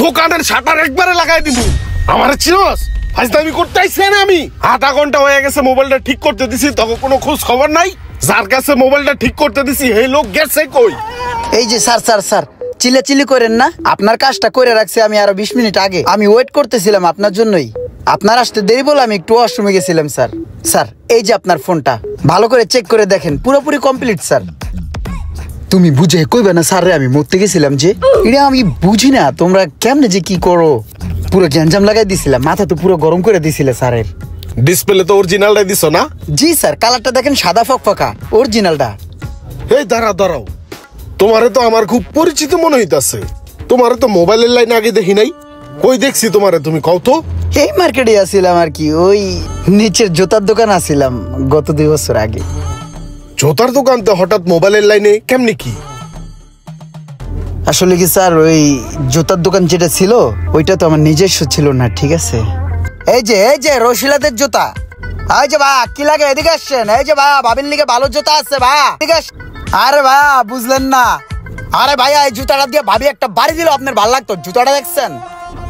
দোকানের শাটার একবারে লাগাই দিব। আমার চিনস ফাজলামি করতে আইছি না আমি। আধা ঘন্টা হয়ে গেছে মোবাইলটা ঠিক করতে দিছি, তখন কোনো খোঁজ খবর নাই। যার কাছে মোবাইলটা ঠিক করতে দিছি এই লোক গেছে কই? এই যে স্যার স্যার স্যার চিল্লাচিল্লি করেন না, আপনার কাজটা করে রাখছি আমি আরো 20 মিনিট আগে। আমি ওয়েট করতেছিলাম আপনার জন্যই। আপনার আসতে দেরি বলে আমি একটু ওয়াশরুমে গেছিলাম স্যার। স্যার এই যে আপনার ফোনটা ভালো করে চেক করে দেখেন, পুরোপুরি কমপ্লিট স্যার। তুমি বুঝে কইবে না স্যার রে আমি মরতে গেছিলাম যে? এটা আমি বুঝি না তোমরা কেমনে যে কি করো। পুরো গ্যাঞ্জাম লাগাই দিছিলাম, মাথা তো পুরো গরম করে দিছিলে স্যারের। ডিসপ্লে তো অরিজিনালটাই দিছো না? জি স্যার, কালারটা দেখেন সাদা ফকফকা, অরিজিনালটা। এই দাঁড়াও, তোমারে তো আমার খুব পরিচিত মনে হইতাছে। তোমারে তো মোবাইলের লাইন আগে দেখি নাই। কই দেখছি তোমারে, তুমি কও তো? এই মার্কেটে আসছিলাম আর কি, ওই নিচের জুতার দোকান আসছিলাম গত 2 বছর আগে। জুতার দোকান তো হঠাৎ মোবাইলের লাইনে কেমনি কি? আসলে কি স্যার, ওই জুতার দোকান যেটা ছিল ওইটা তো আমার নিজস্ব ছিল না, ঠিক আছে? এই যে রশিলাদের জুতা। এই যে ভাই কি লাগে, এদিকে আসছেন? এই যে ভাই ভাবির লিগে ভালো জুতা আছে ভাই, এদিকে আসেন। আরে ভাই বুঝলেন না? আরে ভাইয়া এই জুতাটা দিয়ে ভাবি একটা বাড়ি দিল, আপনার ভালো লাগতো? জুতাটা দেখছেন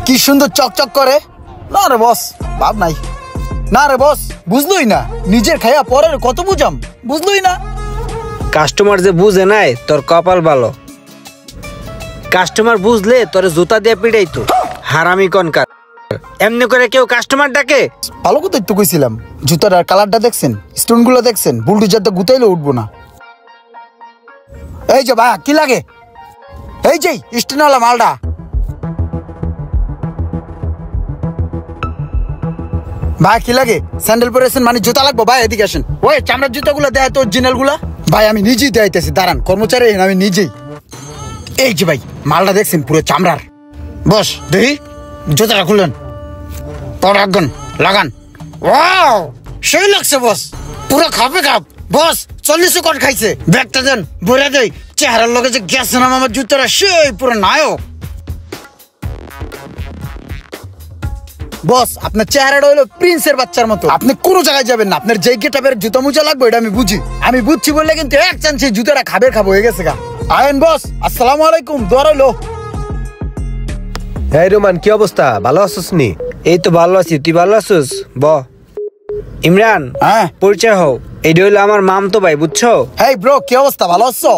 কি সুন্দর চকচক করে? না রে বস, ভাব নাই। না রে বস, বুঝলই না, নিজের খাইয়া পরের কত বুঝাম, বুঝলই না। কাস্টমার যে বুঝে নাই তোর কপাল ভালো। কাস্টমার বুঝলে তোর জুতা দিয়ে পিটাইতো, হারামি কনকার। এমনি করে কেউ কাস্টমার ডাকে? ভালো কথাই তো কইছিলাম। জুতাটার কালারটা দেখছেন, স্টোন গুলো দেখছেন, বুলডোজার তো গুতাইলে উঠবো না। এই যে ভাই কি লাগে, এই যে স্টোনওয়ালা মালটা। ভাই কি লাগে, স্যান্ডেল পরেছেন মানে জুতা লাগবো? ভাই এদিকে আসেন। ওই চামড়ার জুতাগুলো দেয় তো, অরিজিনাল গুলা। ভাই আমি নিজেই দেখাইতেছি, দাঁড়ান, কর্মচারী আমি নিজেই। এই যে ভাই মালটা দেখছেন পুরো চামড়ার। বস দেখি জুতাটা খুললেন, পর রাখবেন, লাগান। ওয়াও সেই লাগছে বস, পুরো খাপে খাপ। বস 40 কোট খাইছে। ব্যাগটা দেন, ভরে দেই। চেহারার লগে যে গেছে না আমার জুতাটা, সেই পুরো নায়ক। বস আপনার চেহারাটা হলো প্রিন্সের বাচ্চার মতো, আপনি কোনো জায়গায় যাবেন না। আপনার যে গেটাপের জুতা মুজা লাগবে এটা আমি বুঝি, আমি বুঝছি বললে কিন্তু এক চান্স সেই জুতাটা খাবো হয়ে গেছে গা। আয়েন বস, আসসালামু আলাইকুম, দোয়া রইলো। এই রোমান কি অবস্থা, ভালো আছিস নি? এই তো ভালো আছি, তুই ভালো আছিস? ব ইমরান, হ্যাঁ পরিচয় হও। এইটা হইলো আমার মামতো ভাই, বুঝছো? হেই ব্রো, কি অবস্থা, ভালো আছো?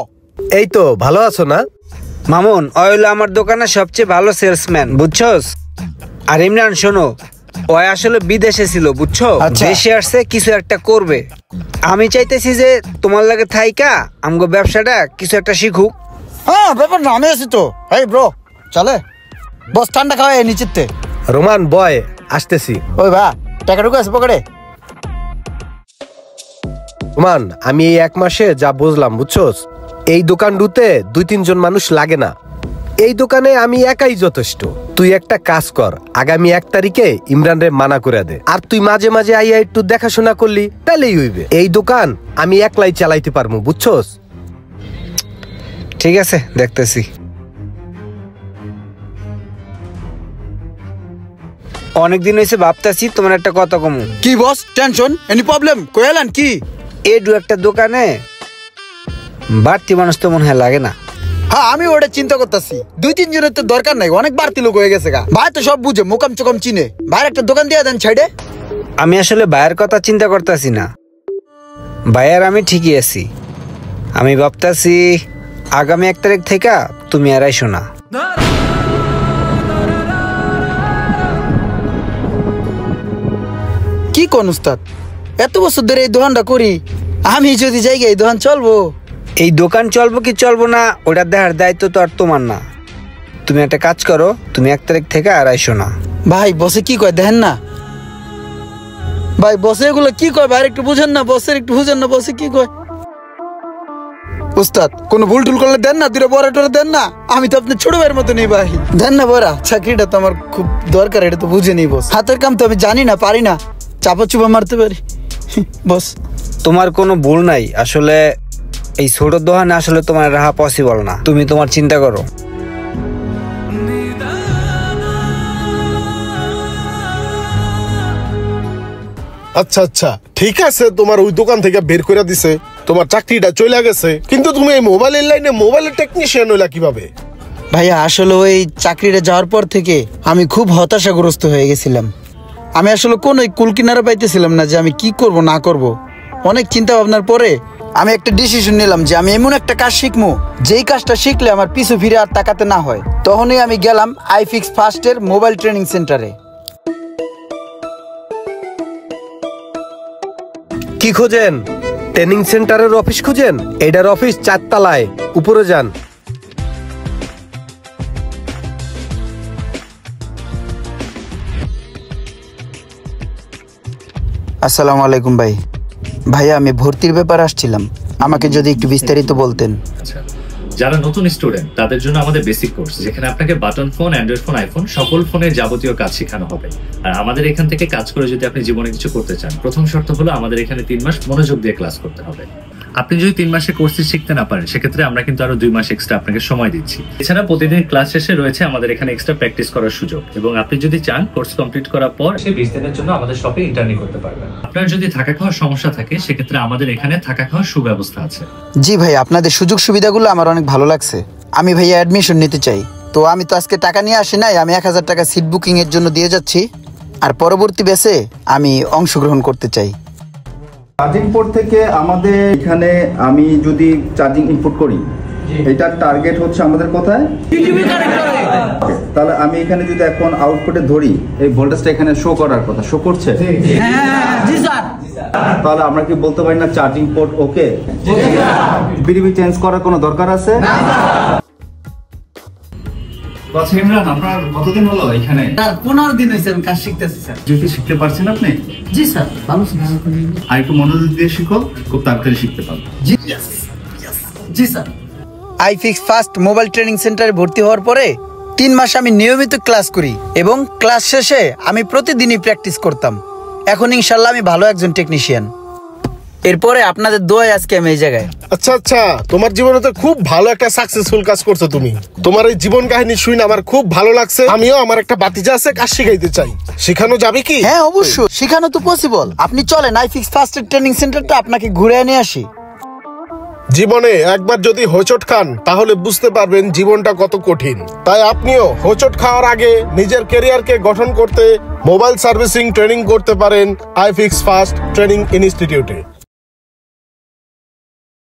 এই তো ভালো আছো না? মামুন ও হইলো আমার দোকানের সবচেয়ে ভালো সেলসম্যান, বুঝছস? আর ইমরান শোনো, ও আসলে বিদেশে ছিল, বুঝছো? দেশে আসছে কিছু একটা করবে। আমি চাইতেছি যে তোমার লাগে থাইকা আমগো ব্যবসাটা কিছু একটা শিখুক। হ্যাঁ ব্যাপার না, আমি আছি তো। হেই ব্রো চলে, বস ঠান্ডা খাওয়াই নিচেতে। রোমান বয় আসতেছি। ওই ভাই টাকা ঢুকে আছে পকেটে। রোমান আমি এই 1 মাসে যা বুঝলাম, বুঝছস, এই দোকান ডুতে 2-3 জন মানুষ লাগে না। এই দোকানে আমি একাই যথেষ্ট। তুই একটা কাজ কর, আগামী 1 তারিখে ইমরান রে মানা করে দে। আর তুই মাঝে মাঝে আইয়া একটু দেখাশোনা করলি তাহলেই হইবে। এই দোকান আমি একলাই চালাইতে পারবো, বুঝছস? ঠিক আছে, দেখতেছি। অনেকদিন হয়েছে ভাবতেছি তোমার একটা কথা কমু। কি বস, টেনশন এনি প্রবলেম কইলেন কি? এডু একটা দোকানে বাড়তি মানুষ তো মনে হয় লাগে না। হ্যাঁ আমি ওটা চিন্তা করতেছি, 2-3 জনের তো দরকার নাই, অনেক বাড়তি লোক হয়ে গেছে গা। ভাই তো সব বুঝে, মোকাম চোকাম চিনে। ভাইয়ের একটা দোকান দিয়ে দেন সাইডে। আমি আসলে ভাইয়ের কথা চিন্তা করতেছি না, ভাইয়ার আমি ঠিকই আছি। আমি ভাবতেছি আগামী 1 তারিখ থেকে তুমি আর আইসো না। কি কোন উস্তাদ, এত বছর ধরে এই দোকানটা করি, আমি যদি যাই এই দোকান চলবো? এই দোকান চলবো কি চলবো না ওটা দেখার দায়িত্ব তো আর তোমার না। তুমি একটা কাজ করো, তুমি 1 তারিখ থেকে আর আইসো না। ভাই বসে কি কয় দেখেন না, ভাই বসে এগুলো কি কয়, ভাই একটু বুঝেন না, বসের একটু বুঝেন না, বসে কি কয়। উস্তাদ কোনো ভুল টুল করলে দেন না, 2 বড় টরে দেন না। আমি তো আপনার ছোট ভাইয়ের মতো নেই ভাই, দেন না বড়া। চাকরিটা তো আমার খুব দরকার, এটা তো বুঝে নেই বস। হাতের কাম তো আমি জানি না, পারি না, চাপা চুপা মারতে পারি বস। তোমার কোনো ভুল নাই, আসলে এই ছোট দোকানে আসলে তোমার রাহা পসিবল না। তুমি তোমার চিন্তা করো। আচ্ছা আচ্ছা ঠিক আছে, তোমার ওই দোকান থেকে বের করে দিছে, তোমার চাকরিটা চলে গেছে, কিন্তু তুমি এই মোবাইলের লাইনে মোবাইলের টেকনিশিয়ান হইলা কিভাবে? ভাইয়া আসলে ওই চাকরিটা যাওয়ার পর থেকে আমি খুব হতাশাগ্রস্ত হয়ে গেছিলাম। আমি আসলে কোনো কুল কিনারা পাইতেছিলাম না যে আমি কি করব না করব। অনেক চিন্তা ভাবনার পরে আমি একটা ডিসিশন নিলাম যে আমি এমন একটা কাজ শিখবো যেই কাজটা শিখলে আমার পিছু ফিরে আর তাকাতে না হয়। তখনই আমি গেলাম আইফিক্স ফার্স্টের মোবাইল ট্রেনিং সেন্টারে। কি খোঁজেন? ট্রেনিং সেন্টারের অফিস খুঁজেন? এটার অফিস 4 তলায়, উপরে যান। আসসালামু আলাইকুম ভাই। ভাইয়া আমি ভর্তির ব্যাপারে আসছিলাম, আমাকে যদি একটু বিস্তারিত বলতেন। আচ্ছা, যারা নতুন স্টুডেন্ট তাদের জন্য আমাদের বেসিক কোর্স, যেখানে আপনাকে button phone, Android phone, iPhone সকল ফোনের যাবতীয় কাজ শেখানো হবে। আর আমাদের এখান থেকে কাজ করে যদি আপনি জীবনে কিছু করতে চান, প্রথম শর্ত হলো আমাদের এখানে 3 মাস মনোযোগ দিয়ে ক্লাস করতে হবে। আপনি যদি 3 মাসে কোর্স শিখতে না পারেন, সেক্ষেত্রে আমরা কিন্তু আরো 2 মাস এক্সট্রা আপনাকে সময় দিচ্ছি। এছাড়া প্রতিদিন ক্লাস শেষে রয়েছে আমাদের এখানে এক্সট্রা প্র্যাকটিস করার সুযোগ, এবং আপনি যদি চান কোর্স কমপ্লিট করার পর সে 20 দিনের জন্য আমাদের শপে ইন্টার্নি করতে পারবেন। আপনার যদি থাকা খাওয়ার সমস্যা থাকে, সেক্ষেত্রে আমাদের এখানে থাকা খাওয়ার সুব্যবস্থা আছে। জি ভাই, আপনাদের সুযোগ সুবিধাগুলো আমার অনেক ভালো লাগছে। আমি ভাইয়া অ্যাডমিশন নিতে চাই। তো আমি তো আজকে টাকা নিয়ে আসি নাই, আমি 1000 টাকা সিট বুকিং এর জন্য দিয়ে যাচ্ছি। আর পরবর্তী ব্যাচে আমি অংশগ্রহণ করতে চাই। চার্জিং পোর্ট থেকে আমাদের এখানে আমি যদি চার্জিং ইনপুট করি, এটার টার্গেট হচ্ছে আমাদের কোথায়? তাহলে আমি এখানে যদি এখন আউটপুটে ধরি, এই ভোল্টেজটা এখানে শো করার কথা, শো করছে? তাহলে আমরা কি বলতে পারি না চার্জিং পোর্ট ওকে? বিডিবি চেঞ্জ করার কোনো দরকার আছে? আপনার কতদিন হলো এখানে? 15 দিন হয়েছে আমি কাজ শিখতেছি স্যার। যদি শিখতে পারছেন আপনি? জি স্যার, ভালো স্যার। আর একটু মনোযোগ দিয়ে শিখো, খুব তাড়াতাড়ি শিখতে পারবে। জি sir. IFix first mobile training সেন্টারে ভর্তি হওয়ার পরে 3 মাস আমি নিয়মিত ক্লাস করি এবং ক্লাস শেষে আমি প্রতিদিনই প্র্যাকটিস করতাম। এখন ইনশাল্লাহ আমি ভালো একজন টেকনিশিয়ান। এরপরে আপনাদের দোয়ায় আজকে আমি এই জায়গায়। আচ্ছা আচ্ছা, তোমার জীবনে তো খুব ভালো একটা সাকসেসফুল কাজ করছো তুমি। তোমার এই জীবন কাহিনী শুনে আমার খুব ভালো লাগছে। আমিও আমার একটা বাতিজা আছে, কাজ শিখাইতে চাই। শেখানো যাবে কি? হ্যাঁ অবশ্যই, শেখানো তো পসিবল। আপনি চলেন আইফিক্স ফার্স্টের ট্রেনিং সেন্টারটা আপনাকে ঘুরে এনে আসি। জীবনে একবার যদি হোঁচট খান, তাহলে বুঝতে পারবেন জীবনটা কত কঠিন। তাই আপনিও হোঁচট খাওয়ার আগে নিজের ক্যারিয়ারকে গঠন করতে মোবাইল সার্ভিসিং ট্রেনিং করতে পারেন আইফিক্স ফার্স্ট ট্রেনিং ইনস্টিটিউটে।